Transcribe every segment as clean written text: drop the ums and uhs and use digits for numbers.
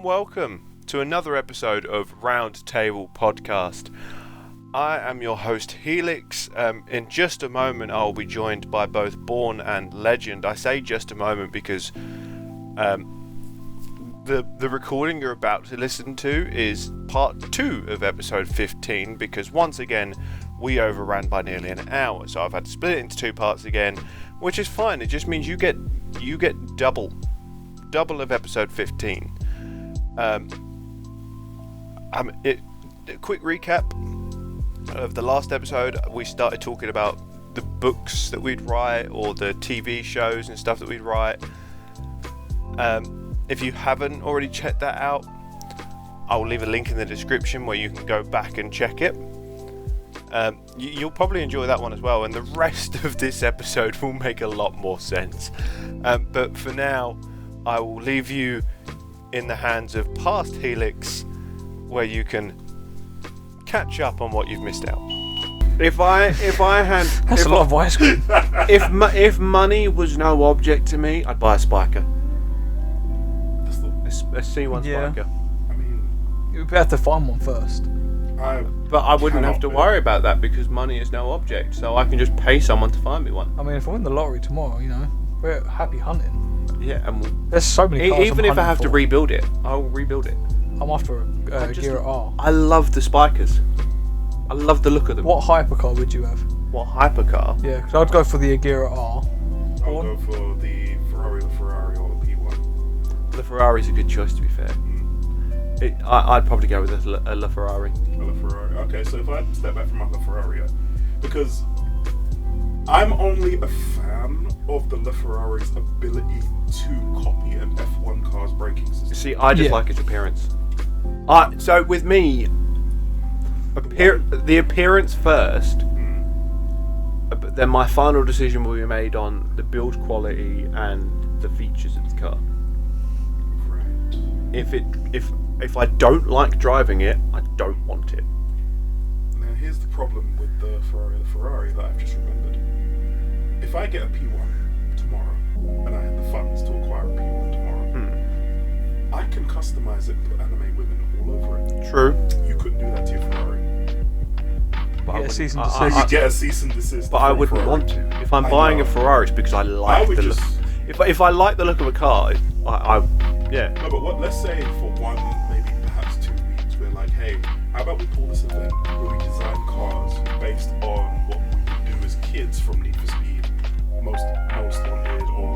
welcome to another episode of Round Table Podcast. I am your host Helix. In just a moment I'll be joined by both Born and Legend. I say just a moment because the recording you're about to listen to is part 2 of episode 15, because once again we overran by nearly an hour, so I've had to split it into 2 parts again, which is fine. It just means you get double of episode 15. A quick recap of the last episode. We started talking about the books that we'd write, or the TV shows and stuff that we'd write. If you haven't already checked that out, I'll leave a link in the description where you can go back and check it. You'll probably enjoy that one as well, and the rest of this episode will make a lot more sense. But for now, I will leave you in the hands of past Helix, where you can catch up on what you've missed out. If I had That's a lot of ice cream. if money was no object to me, I'd buy a spiker. A C1 Yeah. spiker. I mean, You'd have to find one first. But I wouldn't have to cannot worry about that because money is no object, so I can just pay someone to find me one. I mean, if I win the lottery tomorrow, we're happy hunting. Yeah, and There's so many cars. even if I have to rebuild it, I'll rebuild it. I'm after a Gear R. I love the spikers. I love the look of them. What hypercar would you have? What hypercar? Yeah, because I'd go for the Agera R. I'll go for the Ferrari or the P1. The Ferrari's a good choice, to be fair. I'd probably go with a LaFerrari. LaFerrari. Okay, so if I step back from my LaFerrari, because I'm only a fan of the LaFerrari's ability to copy an F1 car's braking system. See, I just Yeah. like its appearance. So with me, the appearance first, but then my final decision will be made on the build quality and the features of the car. Right. If I don't like driving it, I don't want it. Now here's the problem with the Ferrari that I've just remembered. If I get a P1 tomorrow, and I had the funds to acquire a P1 tomorrow, I can customize it and put anime women all over it. True. You couldn't do that to your Ferrari. But Yeah, cease and So desist. you get a cease and desist. But I from wouldn't Ferrari. want to. If I'm I buying know. a Ferrari, it's because I I like would the just... look. If I like the look of a car, yeah. No, but let's say for one, maybe perhaps 2 weeks, we're like, hey, how about we pull this event where we design cars based on what we would do as kids from Need for Speed, Most Wanted, or,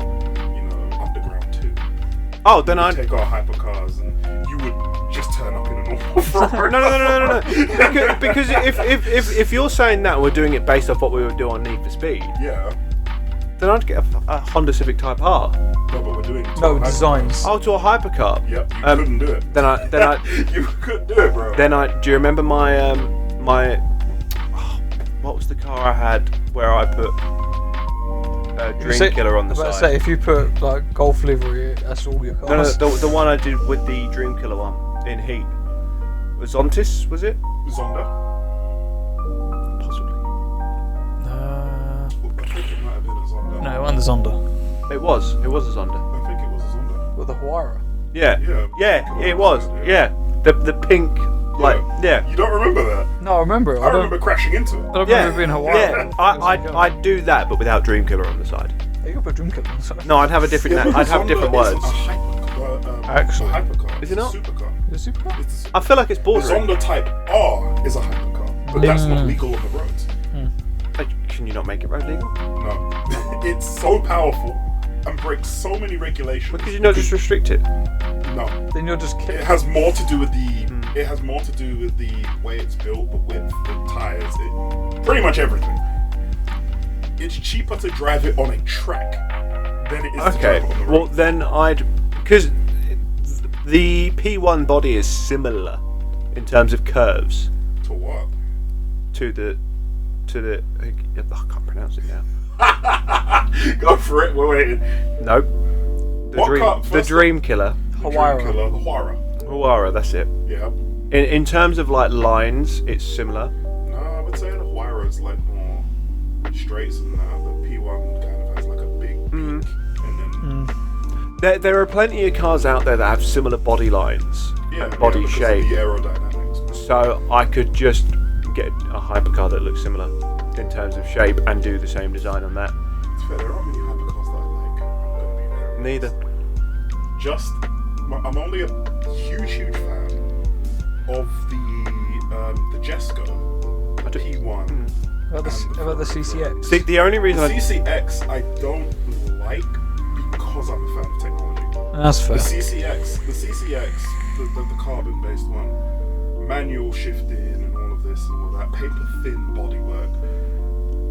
Underground 2. Oh, then We'd I'd... take our hypercars and you would just turn up in a normal Ferrari. No. Because if you're saying that we're doing it based off what we would do on Need for Speed, Yeah. then I'd get a Honda Civic Type R. No, but we're doing it to No, a hypercar. designs. Oh, to a hypercar. Yep, you couldn't do it. Then I You couldn't do it, bro. do you remember my what was the car I had where I put Dream Killer on the I side? say, if you put like Golf livery, that's all your cars. No, the one I did with the Dream Killer one in Heat. Was Zontis, was it? Zonda. Possibly. I think it might have been a Zonda. No, under Zonda. It was a Zonda. I think it was a Zonda. With the Huayra. Yeah, it was. Yeah. The pink, yeah. You don't remember that? No, I remember it. I remember crashing into it. I don't remember it being Hawaii. Yeah, I'd do that, but without Dream Killer on the side. You can put Dream Killer on the side. No, I'd have a different. Yeah, I'd have Zonda different is words. A hypercar. Actually. A hypercar. Is it not? A supercar. Is it supercar? It's I feel like it's the bordering. Zonda Type R is a hypercar, but that's not legal on the roads. Can you not make it road legal? No, it's so powerful and breaks so many regulations. Because you not just restrict it. No, Then you're just it kidding. has more to do with the. It has more to do with the way it's built, the width, the tires, pretty much everything. It's cheaper to drive it on a track than it is to Okay, drive it on the road. well then because the P1 body is similar in terms of curves To what? to the I can't pronounce it now. Go for it. We're waiting. Nope. What car- The first- Dream Killer. Huayra. Dream Killer, the Huayra. Huayra, that's it. Yeah. In terms of like lines, it's similar. No, I would say the Huayra is like more straights and that. The P1 kind of has like a big peak, and then There are plenty of cars out there that have similar body lines and body because of shape. the aerodynamics. So I could just get a hypercar that looks similar in terms of shape and do the same design on that. It's fair, there aren't many hypercars that I like. I'm gonna be very Neither. I'm only a huge fan of the Jesco, the P1. About the CCX. See, the only The reason CCX I don't like because I'm a fan of technology. That's fair. The CCX, the carbon-based one, manual shifting and all of this and all that, paper-thin bodywork.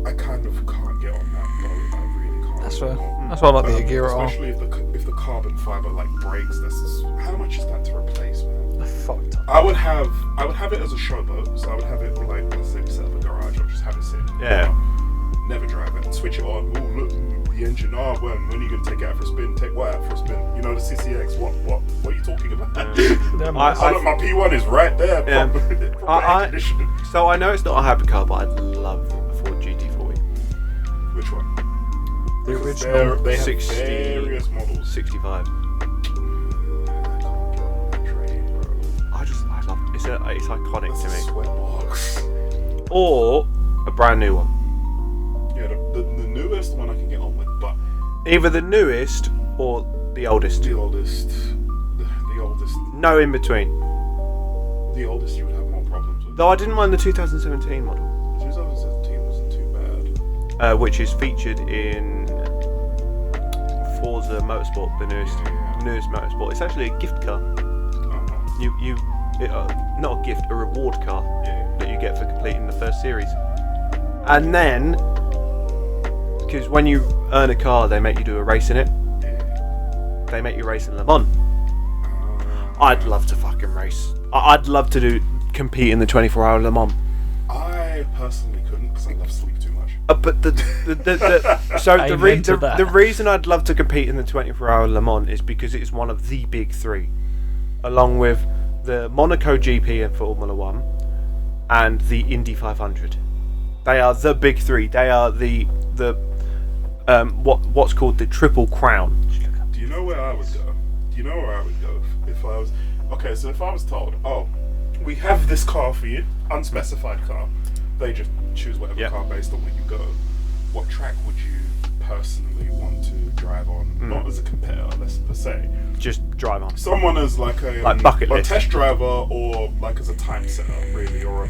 I kind of can't get on that boat. I really can't. That's fair. That's why I like the Agera R. Especially if the carbon fiber like breaks. How much is that to replace, man? Fucked up. I would have it as a showboat. So I would have it like, let's say we set up a garage. I'll just have it sit. Yeah. Never drive it. Switch it on. Ooh, look, the engine. Oh, when are you gonna take it out for a spin? Take what out for a spin? You know the CCX. What are you talking about? Look, my P1 is right there. Yeah. Proper air conditioning. So I know it's not a hypercar, but I'd love a Ford GT40. Which one? The Because original. they have 60, various models. 65. I can't get on that train, bro. I love it. It's iconic That's to a me. sweatbox. Or a brand new one. Yeah, the newest one I can get on with, but Either the newest or the oldest. the oldest, the oldest, No in between. the oldest you would have more problems with. Though I didn't mind the 2017 model, The 2017 wasn't too bad. which is featured in Forza Motorsport, the newest motorsport. It's actually a gift car. Not a gift, a reward car that you get for completing the first series. And then, because when you earn a car, they make you do a race in it. They make you race in Le Mans. I'd love to fucking race. I'd love to compete in the 24-hour Le Mans. I personally couldn't because I love sleep too much. But the reason I'd love to compete in the 24-hour Le Mans is because it's one of the big three, along with the Monaco GP in Formula 1 and the Indy 500. They are the big three. They are the what's called the Triple Crown. Do you know where I would go? Do you know where I would go if I was... Okay, so if I was told, oh, we have this car for you, unspecified car, they just choose whatever car based on where you go, what track would you personally want to drive on? Not as a competitor, let's say. Just drive on. Someone as like a bucket a list. test driver, or like as a time setter, really, or a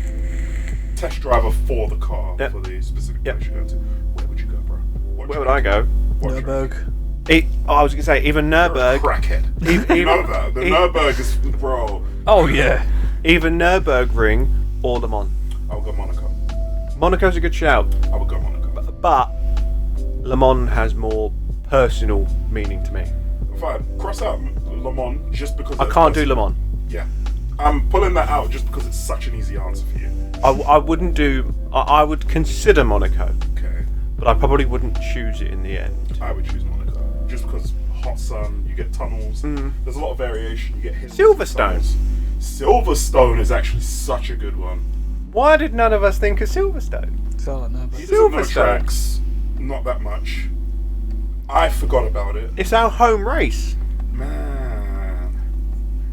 test driver for the car, for the specific place you're going to. Where would you go, bro? Where would I go? What track? Nürburg. I was going to say, either Nürburg... You're a crackhead. You know that. The Nürburg is... Bro. Oh yeah. Either Nürburgring or Le Mans. I would go Monaco. Monaco's a good shout, I would go Monaco. but Le Mans has more personal meaning to me. Fine. Cross out Le Mans just because... I can't do Le Mans. Yeah. I'm pulling that out just because it's such an easy answer for you. I wouldn't do... I would consider Monaco, Okay. but I probably wouldn't choose it in the end. I would choose Monaco. Just because hot sun, you get tunnels, there's a lot of variation, you get hidden Silverstone. tunnels. Silverstone is actually such a good one. Why did none of us think of Silverstone? Sound like Nürburg. He doesn't know Silverstone. tracks, not that much. I forgot about it. It's our home race. Man.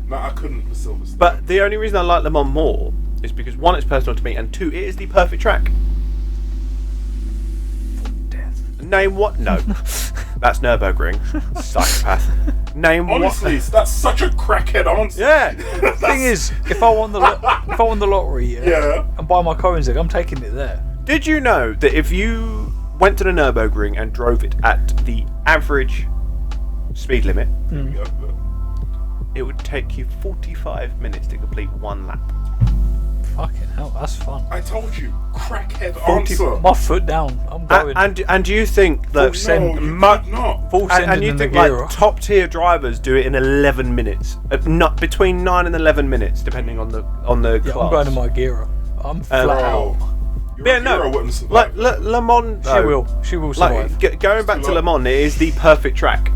No, I couldn't for Silverstone. But the only reason I like Le Mans more is because, one, it's personal to me, and two, it is the perfect track. Name what? No. That's Nürburgring. Psychopath. Name honestly, what? that's such a crackhead answer. Yeah. The thing is, if I won the lottery, Yeah. and buy my coins, I'm taking it there. Did you know that if you went to the Nürburgring and drove it at the average speed limit, Yeah. it would take you 45 minutes to complete one lap? Fucking hell, that's fun. I told you, crackhead answer. My foot down. I'm going. And do you think that Full send. No, you mu- could not. Full send and you in think the like Agera. top tier drivers do it in 11 minutes, not between 9 and 11 minutes, depending on the Yeah, class. I'm going to my Agera. I'm flat out. Bro, your Yeah, hero no. wouldn't survive. Like Le Mans, though, She will survive. Like going back to Le Mans, it is the perfect track.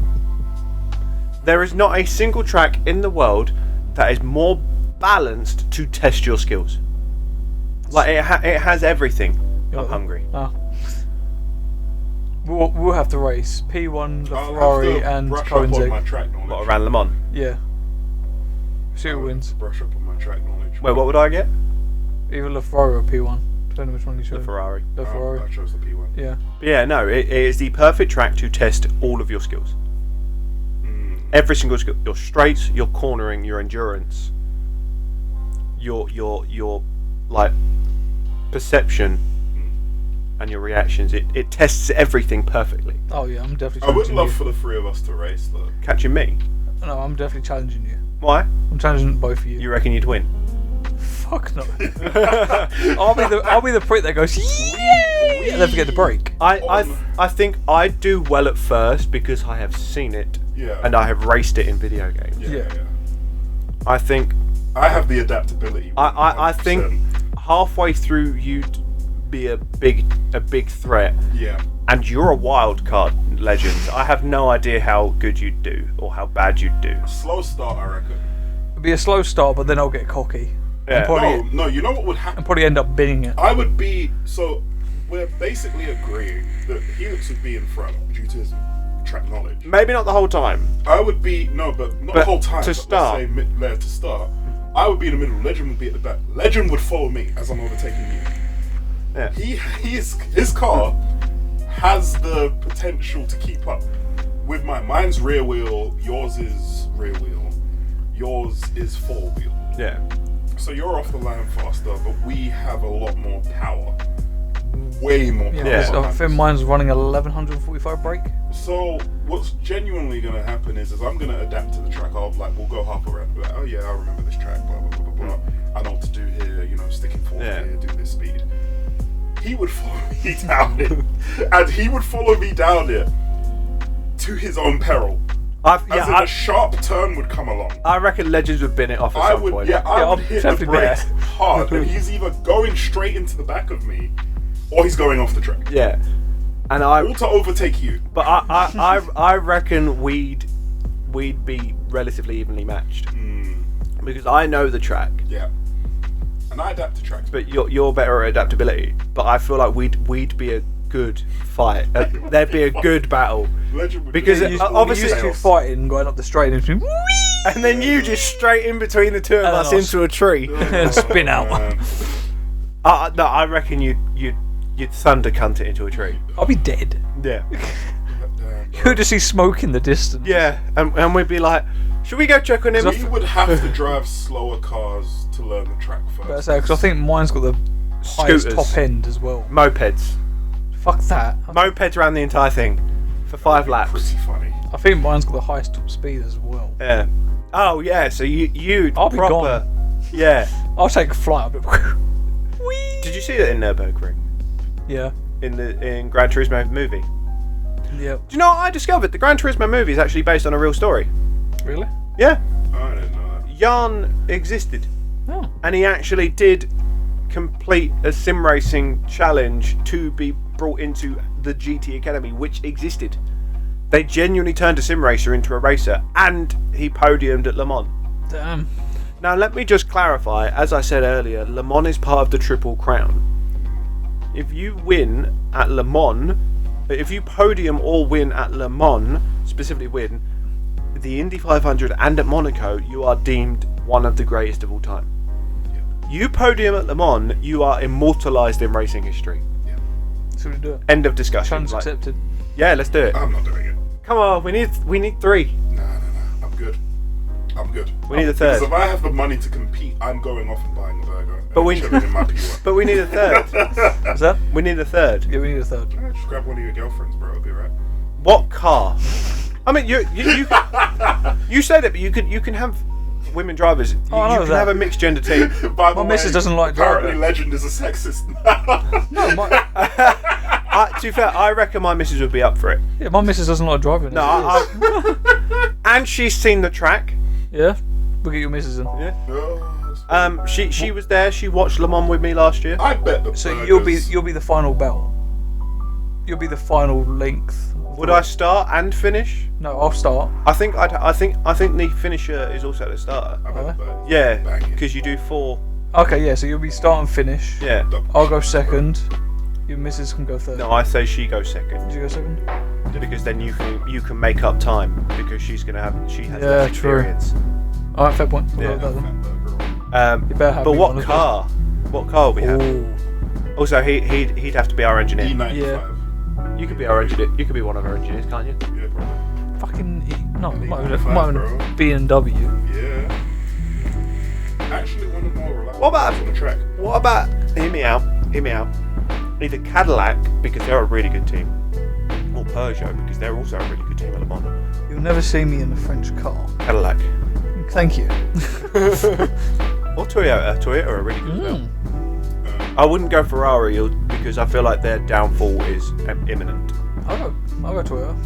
There is not a single track in the world that is more balanced to test your skills. Like it has everything. I'm hungry. Oh. We'll have to race P1, the I'll Ferrari, have to and brush up on my Koenigsegg. track knowledge. What, around Le Mans? Yeah. See who I'll wins. Brush up on my track knowledge. Wait, what would I get? Either the Ferrari or P1, depending which one you The choose. Ferrari. The Ferrari. I chose the P1. Yeah. But yeah, no, it is the perfect track to test all of your skills. Every single skill. Your straights, your cornering, your endurance, your like perception and your reactions. It tests everything perfectly. Oh yeah, I'm definitely I would challenging love you. for the three of us to race though. Catching me? No, I'm definitely challenging you. Why? I'm challenging both of you. You reckon you'd win? Fuck no. I'll be the prick that goes yeah, and then forget the brake. I think I do well at first because I have seen it Yeah. and I have raced it in video games. Yeah. I think I have the adaptability. I 100%. think halfway through you'd be a big threat, Yeah. and you're a wild card legend. I have no idea how good you'd do or how bad you'd do. Slow start, I reckon. It'll be a slow start, but then I'll get cocky. Yeah. And probably, No, you know what would happen? and probably end up binning it. I would be so. We're basically agreeing that Helix would be in front due to his track knowledge. Maybe not the whole time. I would be but But the whole time. to but start. let's say mid-layer to start. I would be in the middle. Legend would be at the back. Legend would follow me as I'm overtaking you. Yeah. His car has the potential to keep up with mine. Mine's rear wheel. Yours is rear wheel. Yours is four wheel. Yeah. So you're off the line faster, but we have a lot more power. Way more power. Yeah, so I behind think us. mine's running 1145 brake. So what's genuinely going to happen is I'm going to adapt to the track. We'll go half around. Be like, oh yeah, I remember this track. Blah blah blah blah blah. I know what to do here. You know, sticking forward here, do this speed. He would follow me down it, and he would follow me down it to his own peril. As in a sharp turn would come along. I reckon Legends would bin it off at some point. I would hit the definitely brakes there. hard, and he's either going straight into the back of me, or he's going off the track. Yeah. And All to overtake you. But I reckon we'd be relatively evenly matched because I know the track, Yeah. And I adapt to tracks. but you're better at adaptability. But I feel like we'd be a good fight. There'd be a good battle. Legend would Because just- it- obviously- used to fighting, going up the straight and just And then you just straight in between the two of And us then I'll into a tree. and spin out. Man. No, I reckon you'd thunder cunt it into a tree. I'll be dead. Yeah. Damn, bro. You'll just see smoke in the distance. Yeah, and we'd be like, should we go check on him? We would have to drive slower cars to learn the track But first. because I think mine's got the highest Scooters. top end as well. Mopeds. Fuck that. Mopeds around the entire thing for 5 laps. Pretty funny. I think mine's got the highest top speed as well. Yeah. Oh yeah. So you'd I'll be proper. gone. Yeah. I'll take a flight. Did you see that in Nürburgring? Yeah. In Gran Turismo movie? Yeah. Do you know what I discovered? The Gran Turismo movie is actually based on a real story. Really? Yeah. I didn't know that. Jan existed, Oh. and he actually did complete a sim racing challenge to be brought into the GT Academy, which existed. They genuinely turned a sim racer into a racer, and he podiumed at Le Mans. Damn. Now, let me just clarify, as I said earlier, Le Mans is part of the Triple Crown. If you win at Le Mans, if you podium or win at Le Mans, specifically win, the Indy 500 and at Monaco, you are deemed one of the greatest of all time. You podium at Le Mans, you are immortalised in racing history. So we do it. End of discussion. Challenge Like, accepted. yeah, let's do it. I'm not doing it. Come on, we need 3. Nah. I'm good. I'm good. We need a Because third. if I have the money to compete, I'm going off and buying a burger. But and we- chilling in my P1. But we need a third. Is that? We need a third. Yeah, we need a third. Just grab one of your girlfriends, bro. It'll be right. What car? I mean, you you said it, but you can have women drivers. You, Oh, I know you can that. have a mixed gender team. By the My way, missus doesn't like apparently driving. Legend is a sexist. No, To be fair, I reckon my missus would be up for it. yeah, my missus doesn't like driving. No, and she's seen the track. Yeah? We'll get your missus in. Yeah. No, She was there. She watched Le Mans with me last year. I bet the So burgers- you'll be the final bell. You'll be the final length. of Would the- I start and finish? No, I'll start. I think the finisher is also the starter. I bet the burgers Yeah, banging. because you do 4. Okay, yeah, so you'll be start and finish. Yeah. I'll go second. Your missus can go third. No, I say she goes second. Did you go second? Because then you can make up time because she has Yeah, less true. experience. Alright, fair point. We'll Yeah. go with that then. Fatburger. You better have But me what one as well. car? What car would we have? Ooh. Also, he'd have to be our engineer. E95. You could be our engineer. You could be one of our engineers, can't you? Yeah, probably. Fucking no, it might E95, have bro. been BMW. Yeah. Actually, one of the more reliable What about- cars on the track. What about? Hear me out. Either Cadillac because they're a really good team, or Peugeot because they're also a really good team at Le Mans. You'll never see me in a French car. Cadillac Thank you. or Toyota. Toyota are really good as well. Mm. I wouldn't go Ferrari because I feel like their downfall is imminent. I'll go Toyota.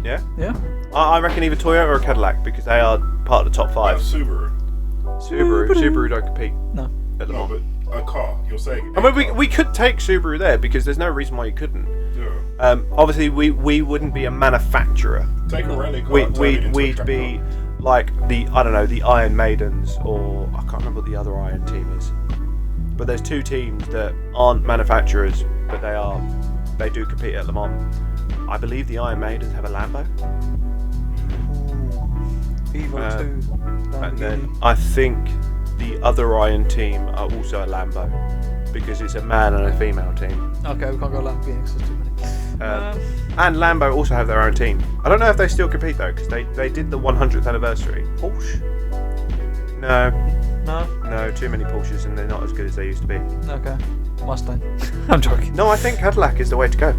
Yeah. Yeah. I reckon either Toyota or Cadillac because they are part of the top five. Subaru. Subaru don't compete No. at Le No, Mans. but a car. You're saying. I mean, we could take Subaru there because there's no reason why you couldn't. Yeah. Obviously, we wouldn't be a manufacturer. Take a rally car. and turn it into a We'd track be like the Iron Maidens, or I can't remember what the other Iron team is. But there's two teams that aren't manufacturers, but they do compete at Le Mans. I believe the Iron Maidens have a Lambo, Evo 2. and then I think the other Iron team are also a Lambo because it's a man and a female team. Okay, we can't go Lamborghini because there's too many. And Lambo also have their own team. I don't know if they still compete though, because they did the 100th anniversary. Porsche? No, too many Porsches, and they're not as good as they used to be. Okay. Mustang. I'm joking. No, I think Cadillac is the way to go.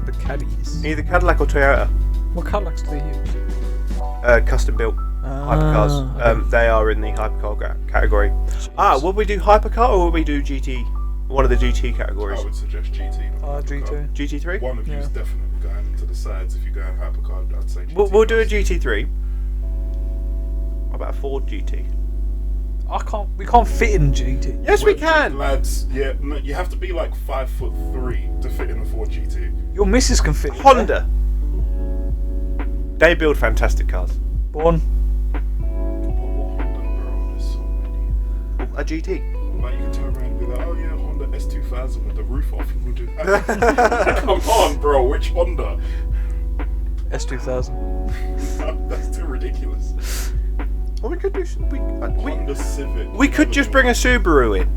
The Caddies. Either Cadillac or Toyota. What Cadillacs do they use? Custom built hypercars. Okay. They are in the hypercar category. Would we do hypercar or would we do GT? One of the GT categories. I would suggest GT. not hypercar. G2. GT3. One of you is Yeah. definitely going into the sides. If you're going hypercar, I'd say GT. We'll do a first. GT3. What about a Ford GT? We can't fit in GT. Yes, we Wait, can. lads. Yeah, no, you have to be like 5'3" to fit in the Ford GT. Your missus can fit in there. Honda. They build fantastic cars. Born. Honda, bro, there's so many. A GT. Like you can turn around and be like, oh yeah, Honda S2000 with the roof off. We'll do that. Come on, bro. Which Honda? S2000. That's too ridiculous. Well, we could do. Honda Civic. We could just bring a Subaru in.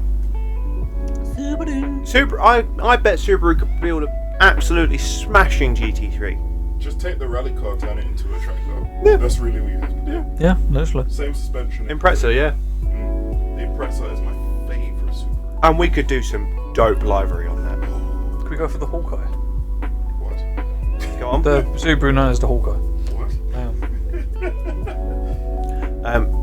Subaru. I bet Subaru could build an absolutely smashing GT3. Just take the rally car, turn it into a track car. Yeah. That's really what you have to do. Yeah, literally. Same suspension. Impreza, yeah. The Impreza is my favourite Subaru. And we could do some dope livery on that. Could we go for the Hawkeye? What? Go on. The Subaru known as the Hawkeye. What?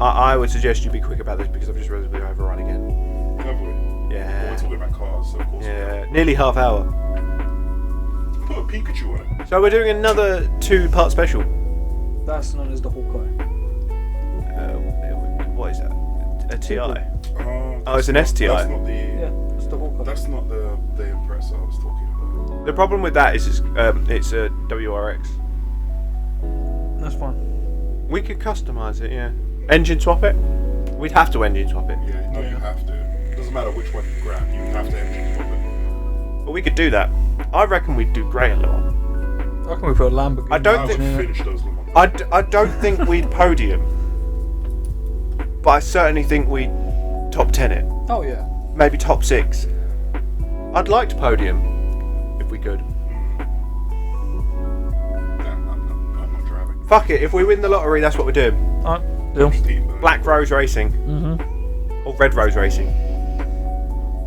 I would suggest you be quick about this because I've just realised we're overrun again. Have we? Well, Yeah. we're talking about cars, so of course. Yeah. Nearly half hour. Put a Pikachu on it. So we're doing another 2-part special. That's known as the Hawkeye. What is that? A TI? Oh, it's an that's STI. That's not the. Yeah, that's the Hawkeye. That's not the Impreza I was talking about. The problem with that is it's a WRX. That's fine. We could customise it, yeah. Engine swap it? We'd have to engine swap it. Yeah, no, you have to. Doesn't matter which one you grab, you have to engine swap it. But we could do that. I reckon we'd do great a little. How can we put a Lamborghini? I don't I think- would in it? finish those Le Mans. I don't think we'd podium. But I certainly think we'd top 10 it. Oh yeah. Maybe top 6. I'd like to podium if we could. I'm not driving. Fuck it, if we win the lottery, that's what we're doing. Alright, deal. Black Rose Racing. Mm-hmm. Or Red Rose Racing.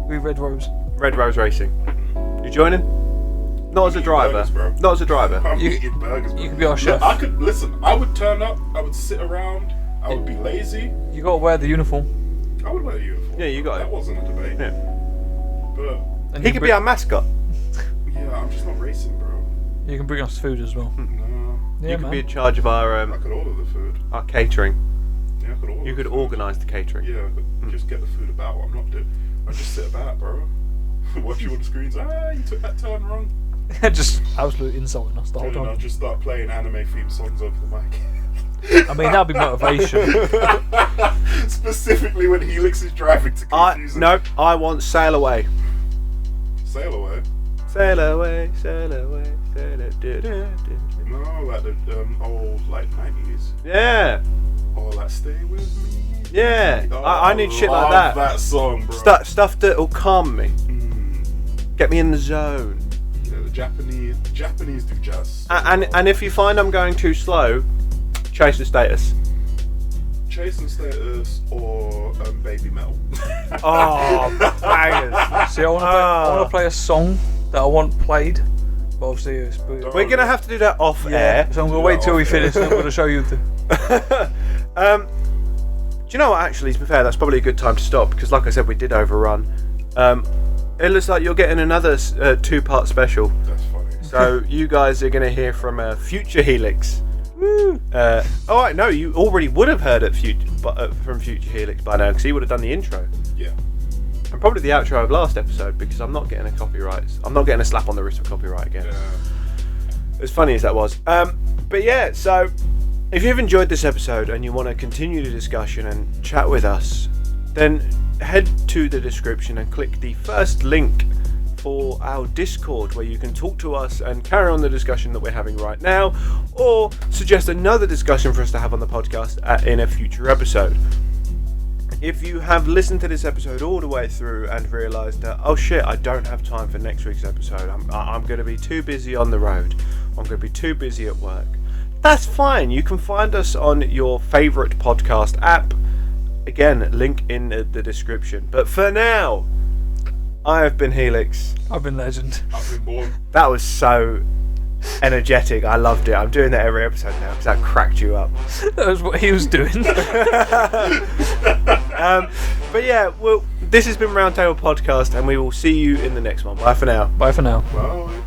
We Red Rose. Red Rose Racing. You joining? Not as a eating driver. burgers, bro. Not as a driver. I'm You- eating burgers, bro. You could be our Look, chef. I could listen. I would turn up. I would sit around. I would be lazy. You gotta wear the uniform. I would wear a uniform. Yeah, you got That it. wasn't a debate. Yeah. But And He you could bring- be our mascot. yeah, I'm just not racing, bro. You can bring us food as well. No, Yeah, You could man. be in charge of our I could order the food. catering. Yeah, I could order. You the could food. organise the catering. Yeah, I could just get the food about. I'm not doing. I just sit about, bro. Watch you on the screens. You took that turn wrong. Just absolute insulting us the whole And I'll time. just start playing anime theme songs over the mic. I mean, that'd be motivation. Specifically when Helix is driving to confuse him. No, I want Sail Away. Sail Away. Sail away, sail away, sail away. No, like the old like 90s. Yeah, Or like Stay With Me. yeah. Oh, I need shit like love that. that song, bro. Stuff that will calm me, get me in the zone. Yeah, the Japanese do jazz. And if you find I'm going too slow, change the status. Chasing Status or Baby Metal. Oh, bangers. See, I want to play a song that I want played, but obviously it's. We're gonna have to do that off air. So I'm gonna wait till we finish. And I'm gonna show you the. Do you know what? Actually, to be fair, that's probably a good time to stop because, like I said, we did overrun. It looks like you're getting another 2-part special. That's funny. So you guys are gonna hear from future Helix. Woo! No, you already would have heard it from Future Helix by now because he would have done the intro Yeah. and probably the outro of last episode because I'm not getting I'm not getting a slap on the wrist for copyright again. Yeah. As funny as that was. But yeah, so if you've enjoyed this episode and you want to continue the discussion and chat with us, then head to the description and click the first link for our Discord where you can talk to us and carry on the discussion that we're having right now, or suggest another discussion for us to have on the podcast in a future episode. If you have listened to this episode all the way through and realised that, oh shit, I don't have time for next week's episode, I'm going to be too busy on the road, I'm going to be too busy at work, that's fine. You can find us on your favourite podcast app. Again, link in the description. But for now, I have been Helix. I've been Legend. I've been born. That was so energetic. I loved it. I'm doing that every episode now because that cracked you up. That was what he was doing. But yeah, well, this has been Roundtable Podcast, and we will see you in the next one. Bye for now. Bye for now. Bye.